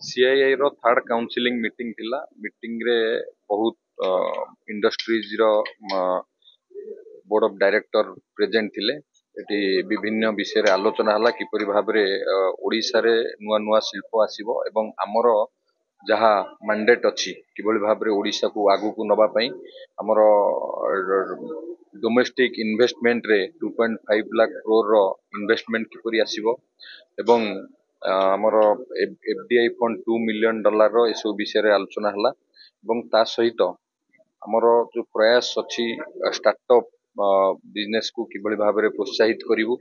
CII रो third counselling meeting थिला। Meeting रे बहुत इंडस्ट्रीज रो बोर्ड ऑफ डायरेक्टर प्रेजेंट थिले। एटी विभिन्न विषय रे आलोचना हला किपरि भाबरे ओडिसा रे नुआ नुआ शिल्प आसीबो एवं हमर जहा मैंडेट अछि किभଳି भाबरे ओडिसा को आगु को नबा पई हमर डोमेस्टिक इन्वेस्टमेंट रे 2.5 लाख करोड़ रो इन्वेस्टमेंट किपरि आसीबो एवं हमर एफडीआई फंड $2 मिलियन रो एसो विषय रे आलोचना हला एवं ता सहित हमर जो प्रयास अछि स्टार्टअप बिजनेस को किभଳି भाबरे प्रोत्साहित करिवु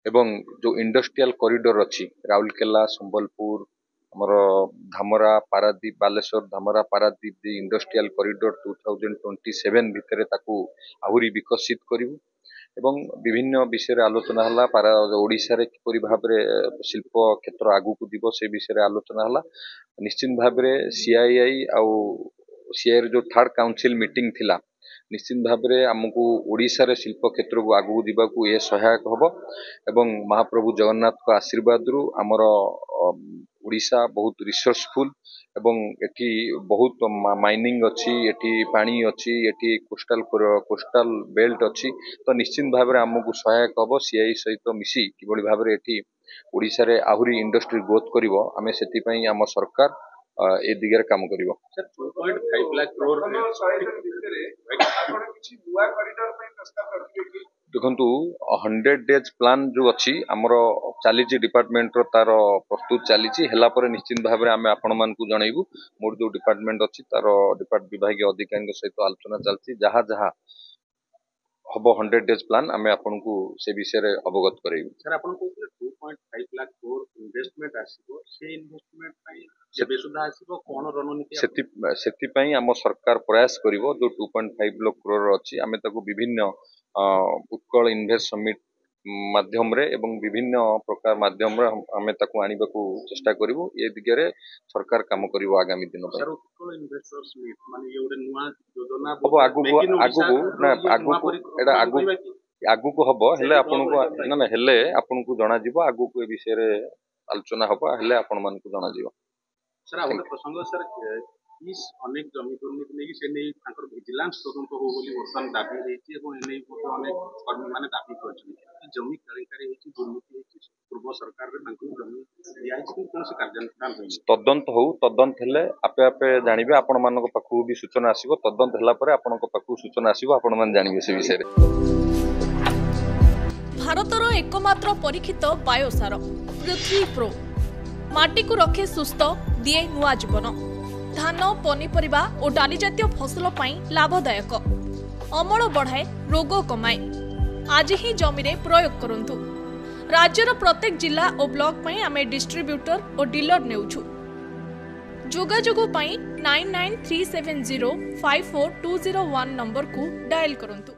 एवं जो इंडस्ट्रियल कॉरिडोर अछि राउरकेला संबलपुर हमर धामरा पारादीप बालेश्वर धामरा पारादीप इंडस्ट्रियल कॉरिडोर 2027 भितरे ताकू आहुरी विकसित करिवु एवं विभिन्न विषय आलोचना हला पारा ओडिसा रे किपरि भाबरे शिल्प क्षेत्र आगु को दिबो से विषय आलोचना हला। निश्चित भाबरे सीआईआई आउ सीआईआई जो थर्ड काउंसिल मीटिंग थिला निश्चित भाबरे हमकु ओडिसा रे शिल्प क्षेत्र को आगु दिबा को ये सहायक हबो एवं महाप्रभु जगन्नाथ को आशीर्वाद रु हमर ओडिसा बहुत रिसोर्सफुल एवं एठी बहुत माइनिंग अछि एठी पानी अछि एठी कोस्टल बेल्ट अछि तो निश्चित भाबरे हमकु सहायक हबो सीआई सहित मिसी किबळी भाबरे एठी ओडिसा रे आहुरी इंडस्ट्री ग्रोथ करिवो आमे सेति पई हम सरकार ए दिगरे काम करिवो। सर 2.5 लाख करोड़ देखंतु 100 डेज प्लान जो अछि हमर चली डिपार्टमेंट रो तार प्रस्तुत चली हेला पर निश्चित भाबरे आमे आपण मान को जणैबु मोर जो डिपार्टमेंट अछि तार विभागीय अधिकारी सहित आलोचना चलछि जहा जहा हबो 100 डेज प्लान आमे आपण को से विषय रे अवगत करैबु। सर आपण को 2.5 लाख करोड़ इन्वेस्टमेंट आसीबो से इन्वेस्टमेंट पई जेबे सुधा आसीबो कोन रणनीति सेति पई हम सरकार प्रयास करिवो जो 2.5 लाख करोड़ अछि आमे ताको विभिन्न उत्कल इन्वेस्ट समिट माध्यम रे एवं विभिन्न प्रकार माध्यम रे हमें ताको आनिबा को चेष्टा करिवो ए दिगरे सरकार काम करिवो आगामी दिन सर उत्कल इन्वेस्टर्स मीट माने ये ओडे नुवा योजना अब आगु एडा आगु को हबो हेले आपन को ना हेले आपन को जणा जिवो आगु को ए विषय रे आलोचना हबो हेले आपन मान को जणा जिवो। सर आउट प्रसंग सर इस अनेक जमी दुर्नीति नेकी से नहीं तांकर विजिलेंस तदंत हो बोली वर्तमान दाबी हेची एवं एने को अनेक कर्मी माने दाबी करछन जमी कार्यकारी हेची दुर्नीति हेची पूर्व सरकार रे तांको जमी दिया हेची कोन से कार्यानुष्ठान होई तदंत हेले आपे आपे जानिबे आपण मानको पाखु भी सूचना आसीबो तदंत हेला परे आपनको पाखु सूचना आसीबो आपण मान जानिबे से विषय रे। भारतर एकमात्र परीक्षित बायोसार पृथ्वी प्रो माटी को रखे सुस्थ दिए नुआ जीवन धान पनीपरिबा और डाली जातीय फसल पाई लाभदायक अमल बढ़ाए रोग कमाए आज ही जमीरे प्रयोग करंतु। राज्यर प्रत्येक जिला और ब्लॉक पाई आमे डिस्ट्रीब्यूटर और डीलर नेउछु जोगाजोग पाई 9937054201 नंबर को डायल करंतु।